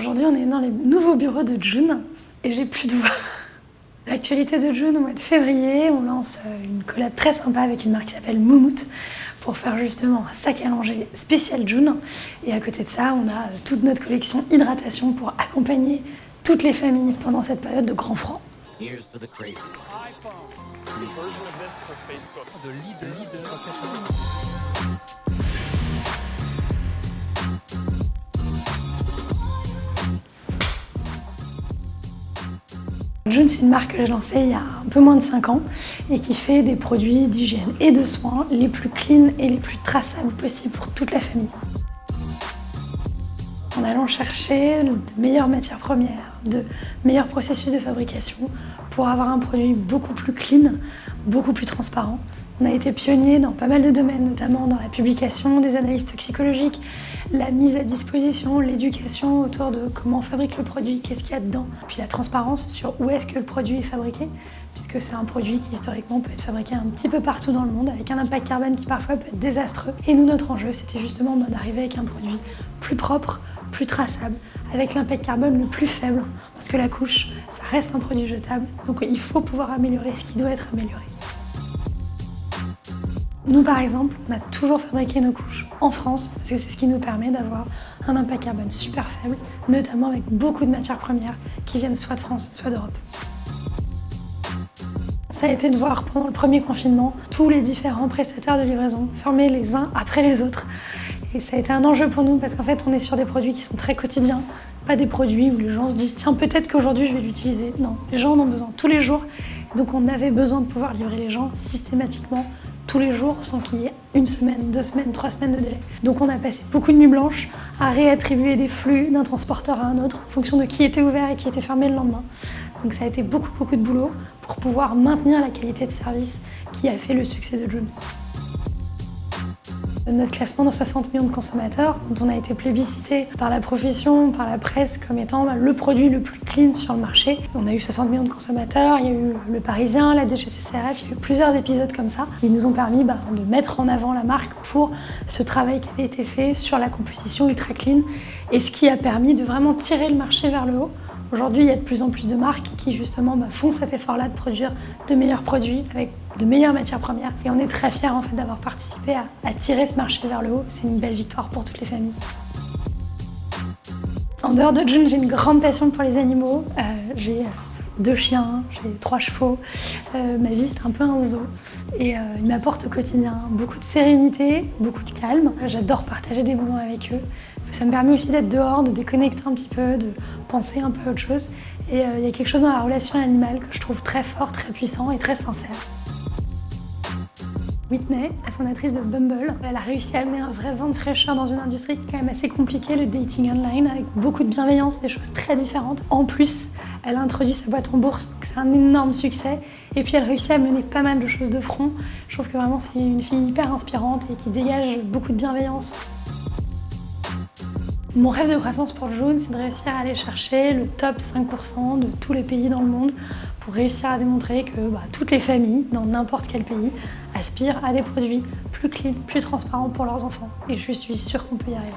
Aujourd'hui, on est dans les nouveaux bureaux de June et j'ai plus de voix. L'actualité de June, au mois de février, on lance une collab très sympa avec une marque qui s'appelle Moumout pour faire justement un sac à langer spécial June. Et à côté de ça, on a toute notre collection hydratation pour accompagner toutes les familles pendant cette période de grand froid. June, c'est une marque que j'ai lancée il y a un peu moins de 5 ans et qui fait des produits d'hygiène et de soins les plus clean et les plus traçables possibles pour toute la famille. En allant chercher de meilleures matières premières, de meilleurs processus de fabrication pour avoir un produit beaucoup plus clean, beaucoup plus transparent. On a été pionnier dans pas mal de domaines, notamment dans la publication des analyses toxicologiques, la mise à disposition, l'éducation autour de comment on fabrique le produit, qu'est-ce qu'il y a dedans, puis la transparence sur où est-ce que le produit est fabriqué, puisque c'est un produit qui historiquement peut être fabriqué un petit peu partout dans le monde, avec un impact carbone qui parfois peut être désastreux. Et nous, notre enjeu, c'était justement d'arriver avec un produit plus propre, plus traçable, avec l'impact carbone le plus faible, parce que la couche, ça reste un produit jetable, donc il faut pouvoir améliorer ce qui doit être amélioré. Nous, par exemple, on a toujours fabriqué nos couches en France, parce que c'est ce qui nous permet d'avoir un impact carbone super faible, notamment avec beaucoup de matières premières qui viennent soit de France, soit d'Europe. Ça a été de voir pendant le premier confinement tous les différents prestataires de livraison fermer les uns après les autres. Et ça a été un enjeu pour nous parce qu'en fait, on est sur des produits qui sont très quotidiens, pas des produits où les gens se disent « tiens, peut-être qu'aujourd'hui, je vais l'utiliser ». Non, les gens en ont besoin tous les jours. Donc on avait besoin de pouvoir livrer les gens systématiquement tous les jours sans qu'il y ait 1 semaine, 2 semaines, 3 semaines de délai. Donc on a passé beaucoup de nuits blanches à réattribuer des flux d'un transporteur à un autre en fonction de qui était ouvert et qui était fermé le lendemain. Donc ça a été beaucoup de boulot pour pouvoir maintenir la qualité de service qui a fait le succès de June. Notre classement dans 60 millions de consommateurs, quand on a été plébiscité par la profession, par la presse, comme étant le produit le plus clean sur le marché. On a eu 60 millions de consommateurs, il y a eu Le Parisien, la DGCCRF, il y a eu plusieurs épisodes comme ça qui nous ont permis de mettre en avant la marque pour ce travail qui avait été fait sur la composition ultra clean et ce qui a permis de vraiment tirer le marché vers le haut. Aujourd'hui, il y a de plus en plus de marques qui justement font cet effort-là de produire de meilleurs produits avec de meilleures matières premières. Et on est très fiers en fait d'avoir participé à tirer ce marché vers le haut. C'est une belle victoire pour toutes les familles. En dehors de June, j'ai une grande passion pour les animaux. J'ai 2 chiens, j'ai 3 chevaux. Ma vie, c'est un peu un zoo. Et ils m'apportent au quotidien beaucoup de sérénité, beaucoup de calme. J'adore partager des moments avec eux. Ça me permet aussi d'être dehors, de déconnecter un petit peu, de penser un peu à autre chose. Et il y a quelque chose dans la relation animale que je trouve très fort, très puissant et très sincère. Whitney, la fondatrice de Bumble, elle a réussi à amener un vrai vent de fraîcheur dans une industrie qui est quand même assez compliquée, le dating online, avec beaucoup de bienveillance, des choses très différentes. En plus, elle a introduit sa boîte en bourse, donc c'est un énorme succès. Et puis elle réussit à mener pas mal de choses de front. Je trouve que vraiment c'est une fille hyper inspirante et qui dégage beaucoup de bienveillance. Mon rêve de croissance pour June, c'est de réussir à aller chercher le top 5% de tous les pays dans le monde pour réussir à démontrer que toutes les familles, dans n'importe quel pays, aspirent à des produits plus clean, plus transparents pour leurs enfants. Et je suis sûre qu'on peut y arriver.